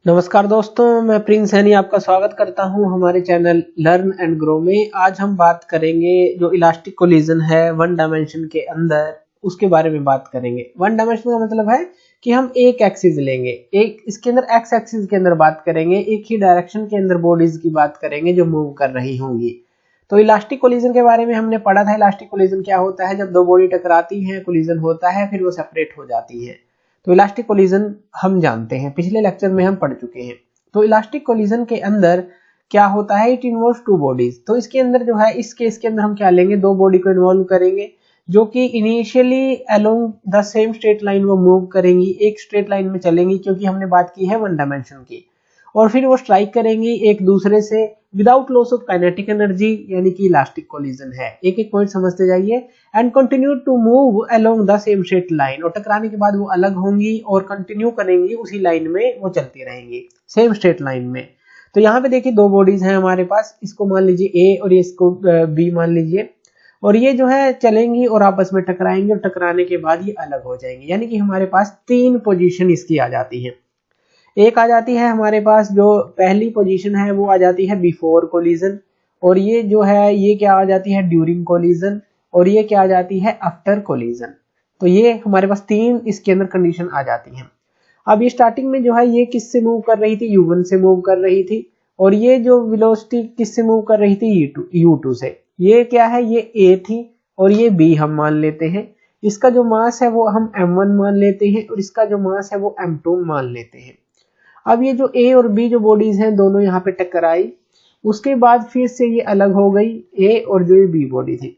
नमस्कार दोस्तों, मैं प्रिंस सैनी आपका स्वागत करता हूं हमारे चैनल लर्न एंड ग्रो में। आज हम बात करेंगे जो इलास्टिक कोलिजन है वन डायमेंशन के अंदर, उसके बारे में बात करेंगे। वन डायमेंशन का मतलब है कि हम एक एक्सिस लेंगे, एक इसके अंदर एक्स एक्सिस के अंदर बात करेंगे, एक ही डायरेक्शन के अंदर बॉडीज की बात करेंगे जो मूव कर रही होंगी। तो इलास्टिक कोलिजन के बारे में हमने पढ़ा था। इलास्टिक कोलिजन क्या होता है? जब दो बॉडी टकराती हैं, कोलिजन होता है, फिर वो सेपरेट हो जाती है। तो इलास्टिक कोलिजन हम जानते हैं, पिछले लेक्चर में हम पढ़ चुके हैं। तो इलास्टिक कोलिजन के अंदर क्या होता है? It involves two bodies. तो इसके अंदर जो है, इस केस के अंदर हम क्या लेंगे? दो बॉडी को इन्वॉल्व करेंगे जो कि initially along the same straight line वो मूव करेंगी, एक स्ट्रेट लाइन में चलेंगी, क्योंकि हमने बात की है वन डायमेंशन की। और फिर वो स्ट्राइक करेंगी एक दूसरे से without loss of kinetic energy, यानी कि इलास्टिक कोलिजन है। एक एक पॉइंट समझते जाइए। And continue to move along the same straight line, और टकराने के बाद वो अलग होंगी और कंटिन्यू करेंगी उसी लाइन में, वो चलती रहेंगी सेम स्ट्रेट लाइन में। तो यहाँ पे देखिए दो बॉडीज हैं हमारे पास, इसको मान लीजिए ए और ये इसको बी मान लीजिए, और ये जो है चलेंगी और आपस में टकराएंगे, और टकराने के बाद ये अलग हो जाएंगे। यानी कि हमारे पास तीन पोजीशन इसकी आ जाती है। एक आ जाती है हमारे पास, जो पहली पोजीशन है वो आ जाती है बिफोर कोलिजन, और ये जो है ये क्या आ जाती है? ड्यूरिंग कोलिजन, और ये क्या आ जाती है? After collision. तो ये हमारे पास तीन इसके अंदर कंडीशन आ जाती हैं। अब ये स्टार्टिंग में जो है ये किससे मूव कर रही थी? u1 से मूव कर रही थी, और ये जो वेलोसिटी किससे मूव कर रही थी? u2 से। ये क्या है? ये a थी और ये b हम मान लेते हैं। इसका जो मास है वो हम m1 मान लेते हैं, और इसका जो मास है वो m2 मान लेते हैं। अब ये जो ए और बी जो बॉडीज हैं दोनों यहाँ पे टकराई, उसके बाद फिर से ये अलग हो गई, ए और जो ये बी बॉडी थी,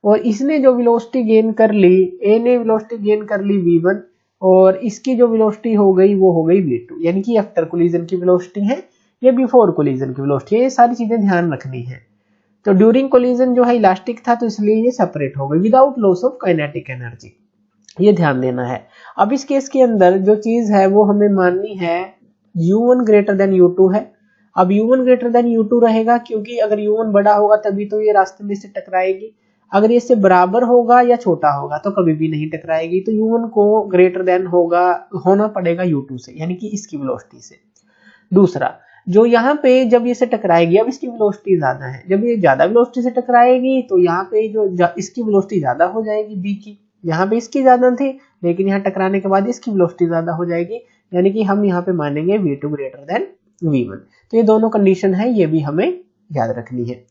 और इसने जो वेलोसिटी गेन कर ली, ए ने वेलोसिटी गेन कर ली v1, और इसकी जो वेलोसिटी हो गई वो हो गई v2। यानी कि आफ्टर कोलिजन की वेलोसिटी है, ये बिफोर कोलिजन की वेलोसिटी है। ये सारी चीजें ध्यान रखनी है। तो ड्यूरिंग कोलिजन जो है इलास्टिक था, तो इसलिए ये सेपरेट हो गई without loss of kinetic energy, ये ध्यान देना है। अब इस केस के अंदर जो चीज है वो हमें माननी है, u1 ग्रेटर देन u2 है। अब u1 ग्रेटर देन u2 रहेगा, क्योंकि अगर u1 बड़ा होगा तभी तो ये रास्ते में से टकराएगी। अगर ये इससे बराबर होगा या छोटा होगा तो कभी भी नहीं टकराएगी। तो u1 को ग्रेटर देन होना पड़ेगा u2 से, यानी कि इसकी वेलोसिटी से। दूसरा, जो यहाँ पे जब ये से टकराएगी, अब इसकी वेलोसिटी ज्यादा है, जब ये ज्यादा वेलोसिटी से टकराएगी तो यहाँ पे जो इसकी वेलोसिटी ज्यादा हो जाएगी b की। यहाँ पे इसकी ज्यादा थी, लेकिन यहाँ टकराने के बाद इसकी वेलोसिटी ज्यादा हो जाएगी, यानी कि हम यहाँ पे मानेंगे v2 ग्रेटर देन v1। तो ये दोनों कंडीशन है, ये भी हमें याद रखनी है।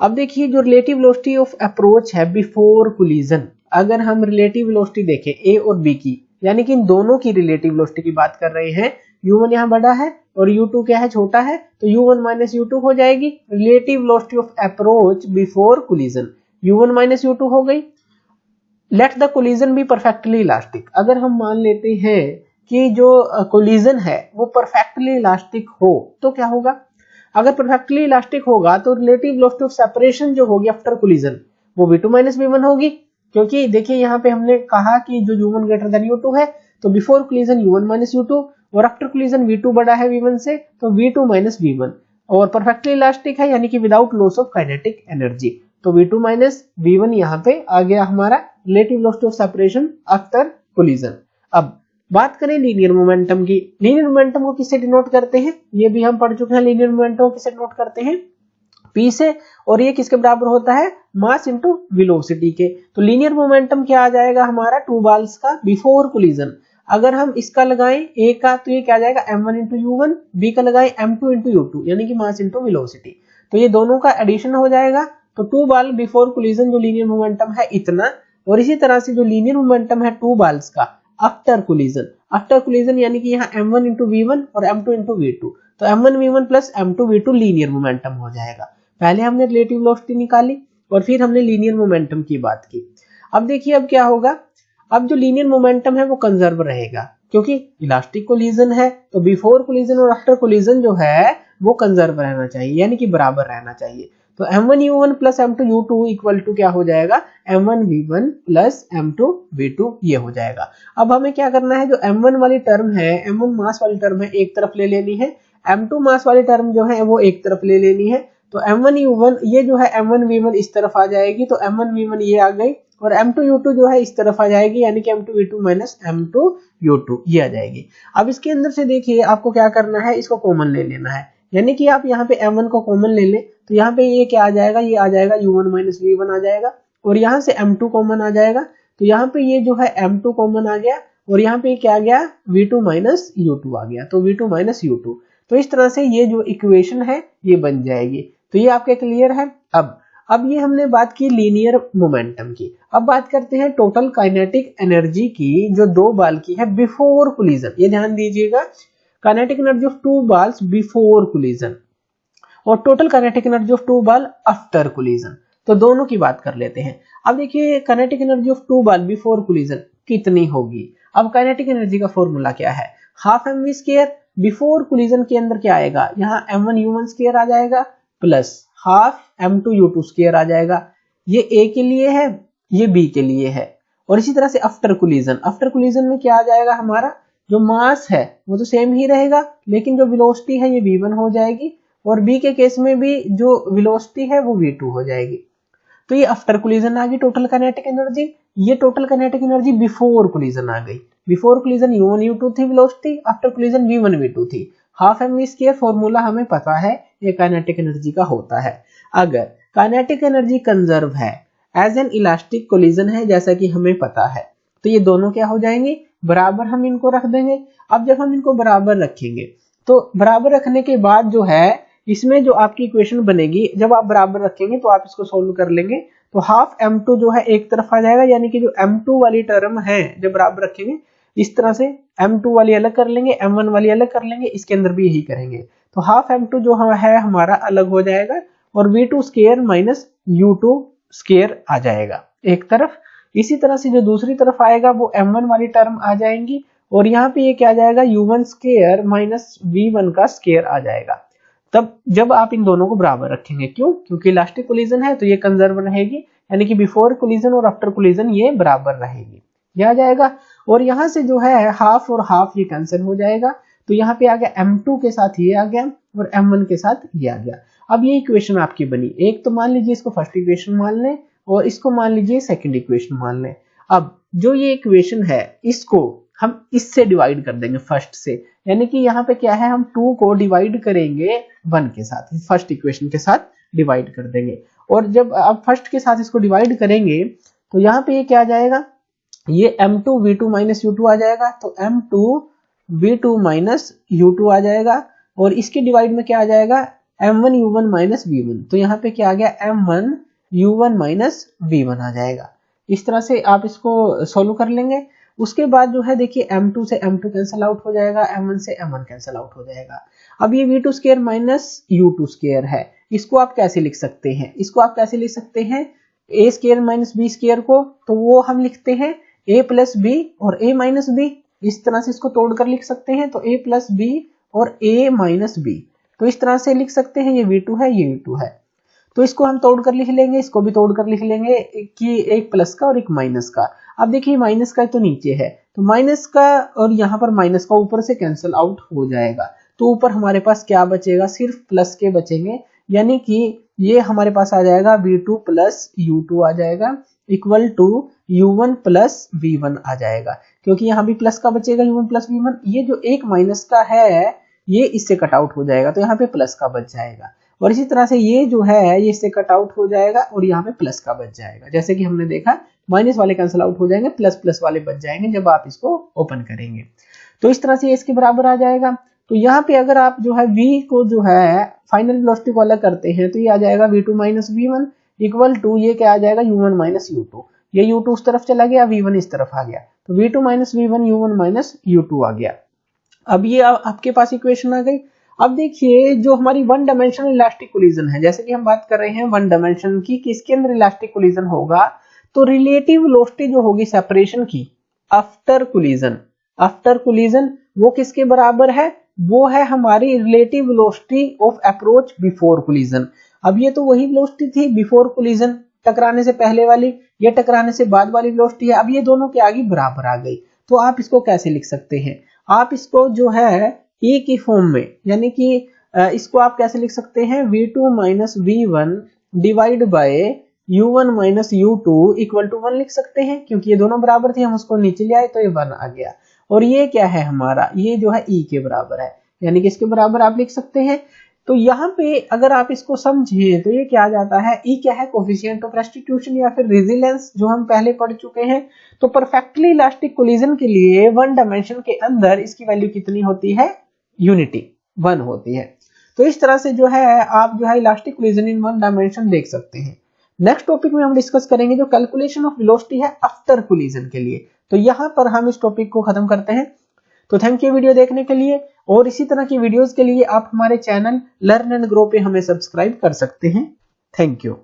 अब देखिए जो रिलेटिव वेलोसिटी ऑफ अप्रोच है बिफोर कोलिजन, अगर हम रिलेटिव वेलोसिटी देखें ए और बी की, यानी कि इन दोनों की रिलेटिव वेलोसिटी की बात कर रहे हैं। u1 यहाँ बड़ा है और u2 क्या है? छोटा है, तो u1 माइनस u2 हो जाएगी relative velocity of approach before collision. u1 minus u2 हो गई। Let the collision be perfectly elastic. अगर हम मान लेते हैं कि जो कोलिजन है वो परफेक्टली इलास्टिक हो, तो क्या होगा? अगर परफेक्टली इलास्टिक होगा तो रिलेटिव वेलोसिटी ऑफ सेपरेशन जो होगी आफ्टर कोलिजन वो v2 माइनस v1 होगी। क्योंकि देखिए यहाँ पे हमने कहा कि जो u1 ग्रेटर देन u2 है, तो before collision u1 minus u2, और आफ्टर कोलिजन v2 बड़ा है v1 से, तो v2 माइनस v1, और परफेक्टली इलास्टिक है, यानी कि without loss of kinetic energy. तो v2 माइनस v1 यहाँ पे आ गया हमारा relative velocity of separation after collision. अब बात करें लीनियर मोमेंटम की। लीनियर मोमेंटम को किससे डिनोट करते हैं? ये भी हम पढ़ चुके हैं। लीनियर मोमेंटम को किससे डिनोट करते हैं? p से, और ये किसके बराबर होता है? मास इनटू वेलोसिटी के। तो लीनियर मोमेंटम क्या आ जाएगा हमारा? टू बॉल्स का बिफोर कोलिजन। अगर हम इसका लगाएं a का, तो ये क्या आ जाएगा? m1 इंटू u1, b का लगाएं m2 इंटू u2, यानी कि मास इंटू वेलोसिटी। तो ये दोनों का एडिशन हो जाएगा। तो टू बॉल बिफोर कोलिजन जो लीनियर मोमेंटम है इतना, और इसी तरह से जो लीनियर मोमेंटम है टू बॉल्स का आफ्टर कोलिजन, यानी कि यहाँ m1 इंटू v1 और m2 इंटू v2, तो m1 v1 plus m2 v2 linear momentum हो जाएगा। पहले हमने रिलेटिव वेलोसिटी निकाली और फिर हमने लीनियर मोमेंटम की बात की। अब देखिए अब क्या होगा? अब जो लीनियर मोमेंटम है वो कंजर्व रहेगा, क्योंकि इलास्टिक कोलिजन है, तो बिफोर कोलिजन और आफ्टर कोलिजन जो है वो कंजर्व रहना चाहिए, यानी कि बराबर रहना चाहिए। तो m1 u1 plus m2 u2 equal to क्या हो जाएगा? m1 v1 plus m2 v2, ये हो जाएगा। अब हमें क्या करना है? जो m1 वाली टर्म है, m1 मास वाली टर्म है, एक तरफ ले लेनी है, m2 मास वाली टर्म जो है वो एक तरफ ले लेनी है। तो m1 u1 ये जो है m1 v1 इस तरफ आ जाएगी, तो m1 v1 ये आ गई, और M2U2 जो है इस तरफ आ जाएगी, यानी कि M2V2 माइनस M2U2 ये आ जाएगी। अब इसके अंदर से देखिए आपको क्या करना है, इसको कॉमन ले लेना है, यानी कि आप यहाँ पे M1 को कॉमन ले ले तो यहाँ पे ये क्या आ जाएगा, ये आ जाएगा U1 माइनस V1 आ जाएगा, और यहाँ से M2 कॉमन आ जाएगा तो यहाँ पे ये जो है M2 कॉमन आ गया, और यहाँ पे क्या आ गया, V2 माइनस U2 आ गया, तो V2 माइनस U2। तो इस तरह से ये जो इक्वेशन है ये बन जाएगी। तो ये आपके क्लियर है। अब ये हमने बात की लीनियर मोमेंटम की, अब बात करते हैं टोटल काइनेटिक एनर्जी की जो दो बाल की है बिफोर कोलिजन। ये ध्यान दीजिएगा, kinetic energy of two balls before collision और total kinetic energy of two ball after collision. तो दोनों की बात कर लेते हैं। अब देखिए kinetic energy of two ball before collision कितनी होगी। अब काइनेटिक एनर्जी का फॉर्मूला क्या है, half mv square. Before collision के अंदर क्या आएगा, यहाँ m1u1 स्क्वायर आ जाएगा प्लस हाफ m2u2 स्क्वायर आ जाएगा। ये a के लिए है, ये b के लिए है। और इसी तरह से आफ्टर कोलिजन में क्या आ जाएगा, हमारा जो मास है वो तो सेम ही रहेगा, लेकिन जो वेलोसिटी है ये v1 हो जाएगी, और b के केस में भी जो वेलोसिटी है वो v2 हो जाएगी। तो ये आफ्टर कोलिजन आ गई टोटल काइनेटिक एनर्जी। ये total kinetic energy before collision आ गई। बिफोर कोलिजन u1 u2 थी velocity, after collision v1 v2 थी। हाफ mv स्क्वायर फॉर्मूला हमें पता है, ये काइनेटिक एनर्जी का होता है। अगर काइनेटिक एनर्जी कंजर्व है एज एन इलास्टिक कोलिजन है जैसा कि हमें पता है, तो ये दोनों क्या हो जाएंगे, बराबर हम इनको रख देंगे। अब जब हम इनको बराबर रखेंगे तो बराबर रखने के बाद जो है इसमें जो आपकी इक्वेशन बनेगी, जब आप बराबर रखेंगे तो आप इसको सोल्व कर लेंगे, तो हाफ m2 जो है एक तरफ आ जाएगा, यानी कि जो m2 वाली टर्म है जब बराबर रखेंगे इस तरह से m2 वाली अलग कर लेंगे, m1 वाली अलग कर लेंगे, इसके अंदर भी यही करेंगे। तो हाफ m2 जो है हमारा अलग हो जाएगा, और v2 square minus u2 square आ जाएगा एक तरफ। इसी तरह से जो दूसरी तरफ आएगा वो m1 वाली टर्म आ जाएंगी, और यहाँ पे ये क्या आ जाएगा, u1 स्क्वायर माइनस v1 का स्क्वायर आ जाएगा। तब जब आप इन दोनों को बराबर रखेंगे, क्यों, क्योंकि इलास्टिक कोलिजन है तो ये कंजर्व रहेगी, यानी कि बिफोर कोलिजन और आफ्टर कोलिजन ये बराबर रहेगी, ये आ जाएगा। और यहाँ से जो है हाफ और हाफ ये कैंसिल हो जाएगा, तो यहाँ पे आ गया m2 के साथ ये आ गया और m1 के साथ ये आ गया। अब ये इक्वेशन आपकी बनी, एक तो मान लीजिए इसको फर्स्ट इक्वेशन मान लें और इसको मान लीजिए सेकंड इक्वेशन मान लें। अब जो ये इक्वेशन है इसको हम इससे डिवाइड कर देंगे फर्स्ट से, यानी कि यहाँ पे क्या है, हम 2 को डिवाइड करेंगे 1 के साथ, फर्स्ट इक्वेशन के साथ डिवाइड कर देंगे। और जब आप फर्स्ट के साथ इसको डिवाइड करेंगे तो यहाँ पे ये क्या आ जाएगा, ये m2v2 माइनस u2 आ जाएगा, तो m2v2 माइनस u2 आ जाएगा, और इसके डिवाइड में क्या आ जाएगा, m1u1 माइनस v1, तो यहाँ पे क्या आ गया, m1u1 माइनस v1 आ जाएगा। इस तरह से आप इसको सोल्व कर लेंगे। उसके बाद जो है देखिए m2 से m2 कैंसिल आउट हो जाएगा, m1 से m1 कैंसिल आउट हो जाएगा। अब ये v2 square minus u2 square है, इसको आप कैसे लिख सकते हैं, इसको आप कैसे लिख सकते हैं, a square minus b square को, तो वो हम लिखते हैं a प्लस b और a माइनस b, इस तरह से इसको तोड़कर लिख सकते हैं, तो a प्लस b और a माइनस b, तो इस तरह से लिख सकते हैं। ये v2 है, ये v2 है, तो इसको हम तोड़कर लिख लेंगे, इसको भी तोड़कर लिख लेंगे कि एक प्लस का और एक माइनस का। अब देखिए माइनस का तो नीचे है, तो माइनस का और यहाँ पर माइनस का ऊपर से कैंसिल आउट हो जाएगा, तो ऊपर हमारे पास क्या बचेगा, सिर्फ प्लस के बचेंगे, यानी कि ये हमारे पास आ जाएगा v2 प्लस u2 आ जाएगा equal to u1 plus v1 आ जाएगा, क्योंकि यहाँ भी प्लस का बचेगा u1 प्लस v1, ये जो एक माइनस का है ये इससे कट आउट हो जाएगा, तो यहाँ पे प्लस का बच जाएगा, और इसी तरह से ये जो है ये इससे कट आउट हो जाएगा और यहाँ पे प्लस का बच जाएगा। जैसे कि हमने देखा माइनस वाले कैंसिल आउट हो जाएंगे, प्लस प्लस वाले बच जाएंगे जब आप इसको ओपन करेंगे, तो इस तरह से इसके बराबर आ जाएगा। तो यहाँ पे अगर आप जो है v को जो है फाइनल वेलोसिटी को अलग करते हैं तो ये आ जाएगा v2 minus v1 equal to ये क्या आ जाएगा u1 माइनस u2, ये u2 उस तरफ चला गया, v1 इस तरफ आ गया, तो v2 minus v1 u1 minus u2 आ गया। अब ये आपके पास इक्वेशन आ गई। अब देखिए जो हमारी वन डायमेंशनल इलास्टिक कोलिजन है, जैसे कि हम बात कर रहे हैं वन डायमेंशन की, किसके अंदर इलास्टिक कोलिजन होगा, तो रिलेटिव वेलोसिटी जो होगी सेपरेशन की आफ्टर कोलिजन वो किसके बराबर है, वो है हमारी relative velocity of approach before collision. अब ये तो वही वेलोसिटी थी बिफोर कोलिजन, टकराने से पहले वाली, ये टकराने से बाद वाली वेलोसिटी है। अब ये दोनों के आगे बराबर आ गई, तो आप इसको कैसे लिख सकते हैं, आप इसको जो है e की फॉर्म में, यानी कि इसको आप कैसे लिख सकते हैं, v2 minus v1 divide by u1 minus u2 equal to 1 लिख सकते हैं, क्योंकि ये दोनों बराबर थे, हम उसको नीचे ले आए तो ये 1 आ गया। और ये क्या है हमारा, ये जो है e के बराबर है, यानी कि इसके बराबर आप लिख सकते हैं। तो यहाँ पे अगर आप इसको समझें तो ये क्या आ जाता है, e क्या है, कोफिशिएंट ऑफ रेस्टिट्यूशन या फिर रेजिलेंस, जो हम पहले पढ़ चुके हैं। तो परफेक्टली इलास्टिक कोलिजन के लिए वन डायमेंशन के अंदर इसकी वैल्यू कितनी होती है, यूनिटी 1 होती है। तो इस तरह से जो है आप जो है elastic collision in one dimension देख सकते हैं। नेक्स्ट टॉपिक में हम डिस्कस करेंगे जो कैलकुलेशन ऑफ वेलोसिटी है आफ्टर कोलिजन के लिए। तो यहाँ पर हम इस टॉपिक को खत्म करते हैं। तो थैंक यू वीडियो देखने के लिए, और इसी तरह की वीडियोस के लिए आप हमारे चैनल लर्न एंड ग्रो पे हमें सब्सक्राइब कर सकते हैं। Thank you.